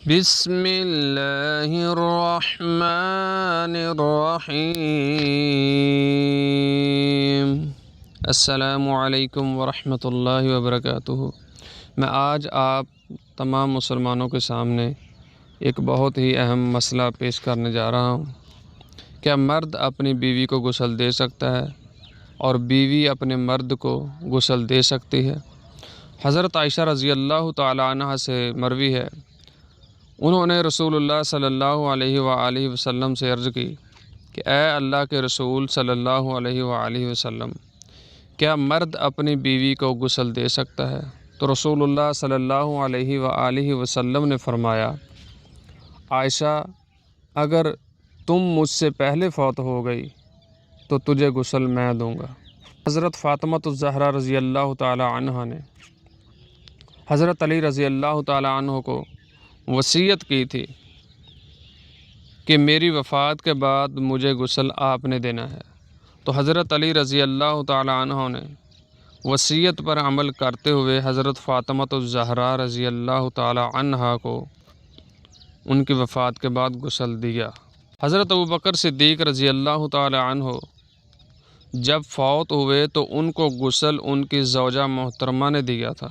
بسم اللہ الرحمن الرحیم۔ السلام علیکم ورحمۃ اللہ وبرکاتہ۔ میں آج آپ تمام مسلمانوں کے سامنے ایک بہت ہی اہم مسئلہ پیش کرنے جا رہا ہوں۔ کیا مرد اپنی بیوی کو غسل دے سکتا ہے اور بیوی اپنے مرد کو غسل دے سکتی ہے؟ حضرت عائشہ رضی اللہ تعالی عنہ سے مروی ہے، انہوں نے رسول اللہ صلی اللہ علیہ وآلہ وسلم سے عرض کی کہ اے اللہ کے رسول صلی اللہ علیہ وآلہ وسلم، کیا مرد اپنی بیوی کو غسل دے سکتا ہے؟ تو رسول اللہ صلی اللہ علیہ وآلہ وسلم نے فرمایا، عائشہ، اگر تم مجھ سے پہلے فوت ہو گئی تو تجھے غسل میں دوں گا۔ حضرت فاطمۃ الزہرا رضی اللہ تعالی عنہ نے حضرت علی رضی اللہ تعالی عنہ کو وصیت کی تھی کہ میری وفات کے بعد مجھے غسل آپ نے دینا ہے، تو حضرت علی رضی اللہ تعالی عنہ نے وصیت پر عمل کرتے ہوئے حضرت فاطمۃ الزہرا رضی اللہ تعالی عنہ کو ان کی وفات کے بعد غسل دیا۔ حضرت ابوبکر صدیق رضی اللہ تعالی عنہ جب فوت ہوئے تو ان کو غسل ان کی زوجہ محترمہ نے دیا تھا۔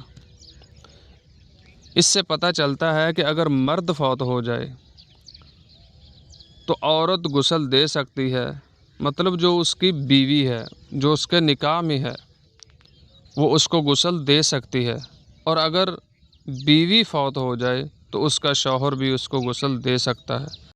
اس سے پتہ چلتا ہے کہ اگر مرد فوت ہو جائے تو عورت غسل دے سکتی ہے، مطلب جو اس کی بیوی ہے، جو اس کے نکاح میں ہے، وہ اس کو غسل دے سکتی ہے، اور اگر بیوی فوت ہو جائے تو اس کا شوہر بھی اس کو غسل دے سکتا ہے۔